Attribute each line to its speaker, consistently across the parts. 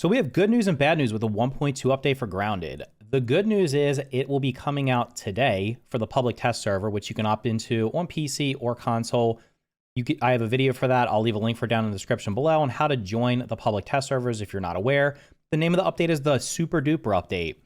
Speaker 1: So we have good news and bad news with the 1.2 update for Grounded. The good news is it will be coming out today for the public test server, which you can opt into on PC or console. I have a video for that. I'll leave a link for down in the description below on how to join the public test servers if you're not aware. The name of the update is the Super Duper update.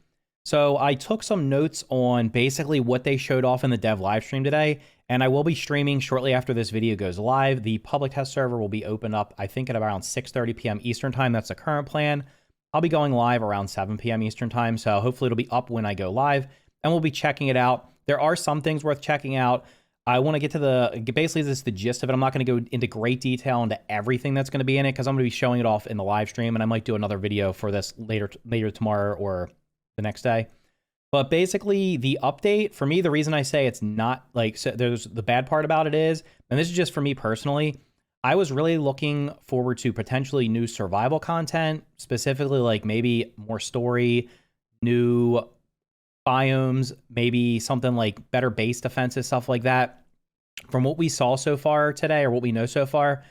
Speaker 1: So I took some notes on basically what they showed off in the dev live stream today, and I will be streaming shortly after this video goes live. The public test server will be open up, I think, at around 6:30 p.m. Eastern time. That's the current plan. I'll be going live around 7 p.m. Eastern time, so hopefully it'll be up when I go live, and we'll be checking it out. There are some things worth checking out. I want to get to basically this is the gist of it. I'm not going to go into great detail into everything that's going to be in it because I'm going to be showing it off in the live stream, and I might do another video for this later tomorrow or the next day. But basically, the update, for me, the reason I say it's not like, so there's the bad part about it is, and this is just for me personally, I was really looking forward to potentially new survival content, specifically like maybe more story, new biomes, maybe something like better base defenses, stuff like that. From what we saw so far today, or what we know so far,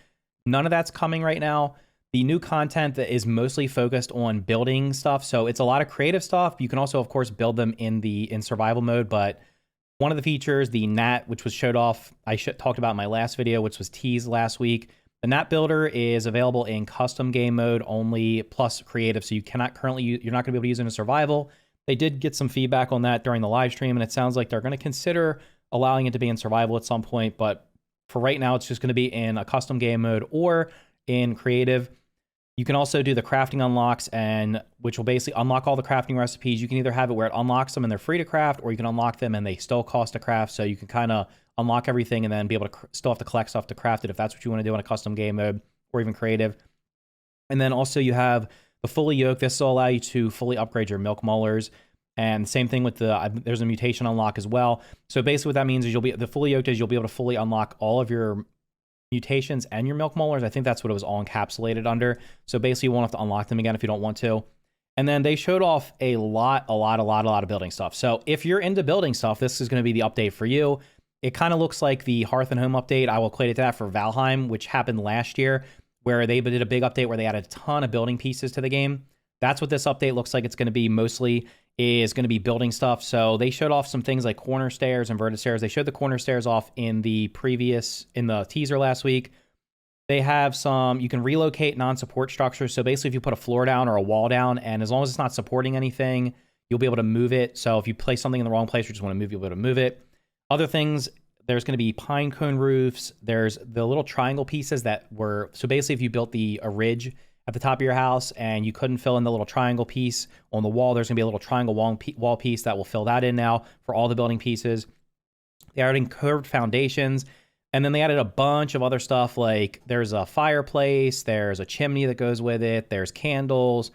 Speaker 1: none of that's coming right now. The new content that is mostly focused on building stuff. So it's a lot of creative stuff. You can also, of course, build them in survival mode. But one of the features, the Gnat, which was showed off, talked about in my last video, which was teased last week. The Gnat Builder is available in custom game mode only, plus creative. So you cannot currently, you're not going to be able to use it in survival. They did get some feedback on that during the live stream, and it sounds like they're going to consider allowing it to be in survival at some point. But for right now, it's just going to be in a custom game mode or in creative. You can also do the crafting unlocks, and which will basically unlock all the crafting recipes. You can either have it where it unlocks them and they're free to craft, or you can unlock them and they still cost to craft. So you can kind of unlock everything and then be able to still have to collect stuff to craft it if that's what you want to do in a custom game mode or even creative. And then also you have the fully yoked. This will allow you to fully upgrade your milk mullers. And same thing with there's a mutation unlock as well. So basically what that means is the fully yoked is you'll be able to fully unlock all of your mutations and your milk mullers. I think that's what it was all encapsulated under. So basically you won't have to unlock them again if you don't want to. And then they showed off a lot of building stuff. So if you're into building stuff, this is going to be the update for you. It kind of looks like the Hearth and Home update. I will equate it to that for Valheim, which happened last year, where they did a big update where they added a ton of building pieces to the game. That's what this update looks like. It's going to be mostly is going to be building stuff. So they showed off some things like corner stairs, inverted stairs. They showed the corner stairs off in the teaser last week. They have you can relocate non-support structures. So basically if you put a floor down or a wall down, and as long as it's not supporting anything, you'll be able to move it. So if you place something in the wrong place, or just want to move, you'll be able to move it. Other things, there's going to be pine cone roofs. There's the little triangle pieces so basically if you built a ridge at the top of your house and you couldn't fill in the little triangle piece on the wall, there's going to be a little triangle wall piece that will fill that in now for all the building pieces. They added curved foundations, and then they added a bunch of other stuff, like there's a fireplace, there's a chimney that goes with it, there's candles,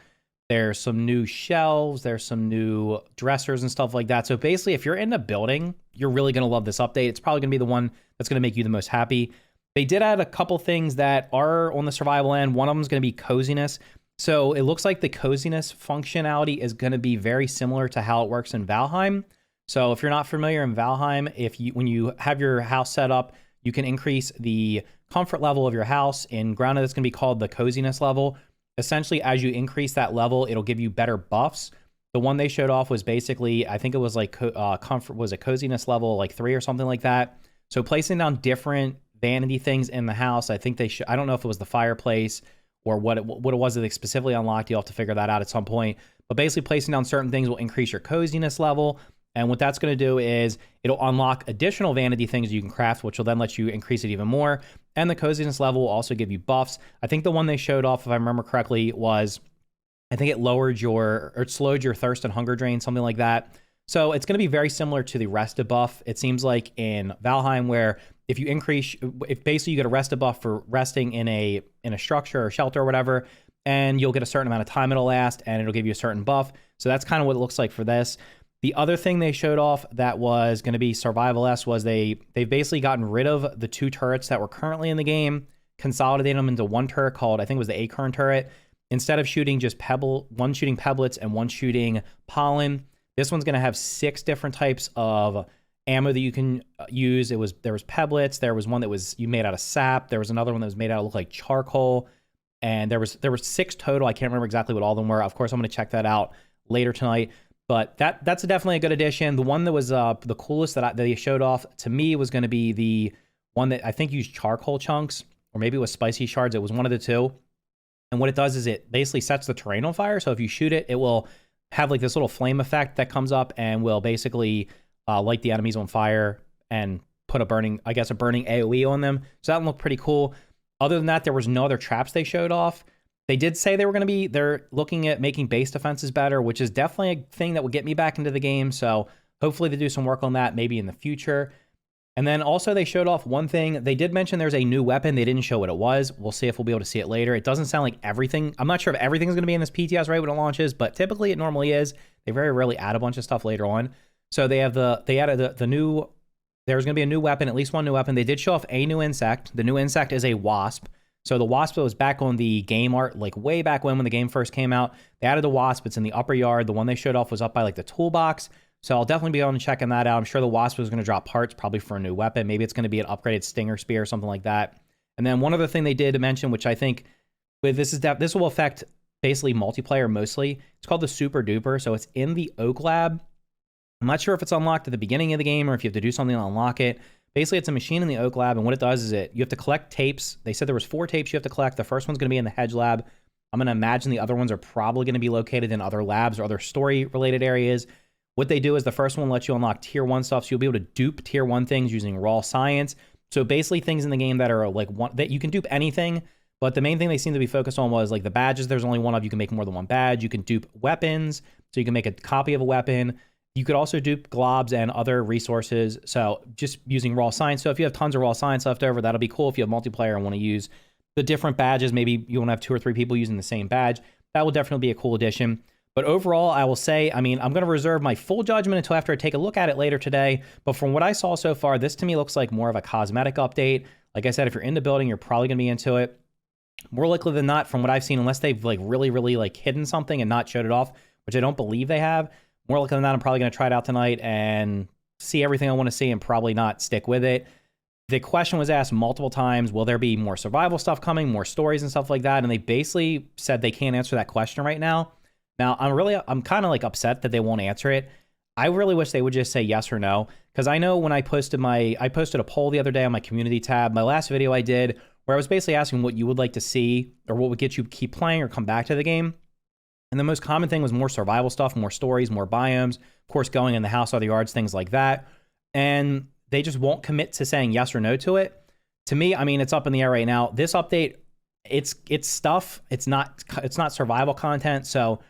Speaker 1: there's some new shelves, there's some new dressers and stuff like that. So basically, if you're into building, you're really going to love this update. It's probably going to be the one that's going to make you the most happy. They did add a couple things that are on the survival end. One of them is going to be coziness. So it looks like the coziness functionality is going to be very similar to how it works in Valheim. So if you're not familiar in Valheim, when you have your house set up, you can increase the comfort level of your house. In Grounded, it's going to be called the coziness level. Essentially, as you increase that level, it'll give you better buffs. The one they showed off was basically, I think it was like comfort was a coziness level like 3 or something like that. So placing down different vanity things in the house, I think I don't know if it was the fireplace or what it was that they specifically unlocked. You'll have to figure that out at some point. But basically placing down certain things will increase your coziness level. And what that's going to do is it'll unlock additional vanity things you can craft, which will then let you increase it even more. And the coziness level will also give you buffs. I think the one they showed off, if I remember correctly, was I think it slowed your thirst and hunger drain, something like that. So it's going to be very similar to the rested buff. It seems like in Valheim, where if basically you get a rested buff for resting in a structure or shelter or whatever, and you'll get a certain amount of time it'll last, and it'll give you a certain buff. So that's kind of what it looks like for this. The other thing they showed off that was going to be survival-esque was they've basically gotten rid of the 2 turrets that were currently in the game, consolidated them into one turret called, I think it was the acorn turret. Instead of shooting just one shooting pebblets and one shooting pollen, this one's going to have 6 different types of ammo that you can use. There was pebblets. There was one that was made out of sap. There was another one that was made out of looked like charcoal. and there were 6 total. I can't remember exactly what all of them were. Of course, I'm going to check that out later tonight. But that's definitely a good addition. The one that was the coolest that they showed off to me was going to be the one that I think used charcoal chunks, or maybe it was spicy shards. It was one of the two. And what it does is it basically sets the terrain on fire. So if you shoot it, it will have like this little flame effect that comes up and will basically light the enemies on fire and put a burning AoE on them. So that looked pretty cool. Other than that, there was no other traps they showed off. They did say they're looking at making base defenses better, which is definitely a thing that will get me back into the game. So hopefully they do some work on that maybe in the future. And then also they showed off one thing. They did mention there's a new weapon. They didn't show what it was. We'll see if we'll be able to see it later. It doesn't sound like everything. I'm not sure if everything's going to be in this PTS right when it launches, but typically it normally is. They very rarely add a bunch of stuff later on. So they added the new, there's going to be a new weapon, at least one new weapon. They did show off a new insect. The new insect is a wasp. So the wasp that was back on the game art, like way back when the game first came out, they added the wasp. It's in the upper yard. The one they showed off was up by like the toolbox. So I'll definitely be on checking that out. I'm sure the wasp was going to drop parts probably for a new weapon. Maybe it's going to be an upgraded stinger spear or something like that. And then one other thing they did mention, which I think with this will affect basically multiplayer mostly. It's called the Super Duper. So it's in the Oak Lab. I'm not sure if it's unlocked at the beginning of the game or if you have to do something to unlock it. Basically, it's a machine in the Oak Lab, and what it does is you have to collect tapes. They said there was 4 tapes you have to collect. The first one's going to be in the Hedge Lab. I'm going to imagine the other ones are probably going to be located in other labs or other story-related areas. What they do is the first one lets you unlock Tier 1 stuff, so you'll be able to dupe Tier 1 things using raw science. So basically things in the game that are like that you can dupe anything, but the main thing they seem to be focused on was like the badges. There's only one of, you can make more than one badge. You can dupe weapons, so you can make a copy of a weapon. You could also dupe globs and other resources. So just using raw science. So if you have tons of raw science left over, that'll be cool. If you have multiplayer and want to use the different badges, maybe you want to have 2 or 3 people using the same badge. That will definitely be a cool addition. But overall, I will say, I mean, I'm going to reserve my full judgment until after I take a look at it later today. But from what I saw so far, this to me looks like more of a cosmetic update. Like I said, if you're in the building, you're probably going to be into it. More likely than not, from what I've seen, unless they've like really like hidden something and not showed it off, which I don't believe they have. More likely than not, I'm probably going to try it out tonight and see everything I want to see and probably not stick with it. The question was asked multiple times, will there be more survival stuff coming, more stories and stuff like that? And they basically said they can't answer that question right now. Now, I'm kind of like upset that they won't answer it. I really wish they would just say yes or no, because I know when I posted a poll the other day on my community tab, my last video I did, where I was basically asking what you would like to see or what would get you keep playing or come back to the game. And the most common thing was more survival stuff, more stories, more biomes, of course, going in the house, other yards, things like that. And they just won't commit to saying yes or no to it. To me, I mean, it's up in the air right now. This update, it's stuff. It's not survival content. So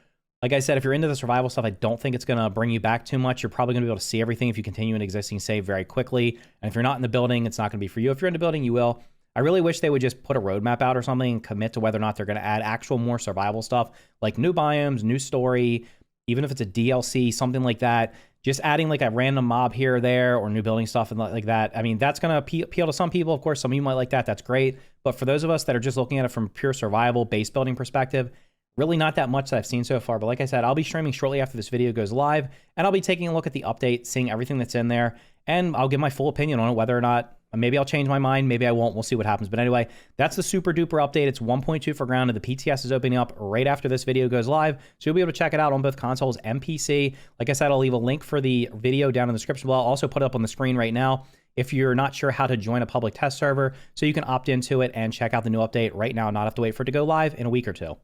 Speaker 1: like I said, if you're into the survival stuff, I don't think it's going to bring you back too much. You're probably going to be able to see everything if you continue an existing save very quickly. And if you're not in the building, it's not going to be for you. If you're in the building, you will. I really wish they would just put a roadmap out or something and commit to whether or not they're going to add actual more survival stuff, like new biomes, new story, even if it's a DLC, something like that. Just adding like a random mob here or there or new building stuff and like that. I mean, that's going to appeal to some people. Of course, some of you might like that. That's great. But for those of us that are just looking at it from a pure survival base building perspective, really not that much that I've seen so far. But like I said, I'll be streaming shortly after this video goes live, and I'll be taking a look at the update, seeing everything that's in there, and I'll give my full opinion on it, whether or not maybe I'll change my mind, maybe I won't. We'll see what happens. But anyway, that's the Super Duper update. It's 1.2 for grounded. The PTS is opening up right after this video goes live, so you'll be able to check it out on both consoles and PC. Like I said, I'll leave a link for the video down in the description below. I'll also put it up on the screen right now if you're not sure how to join a public test server, so you can opt into it and check out the new update right now and not have to wait for it to go live in a week or 2.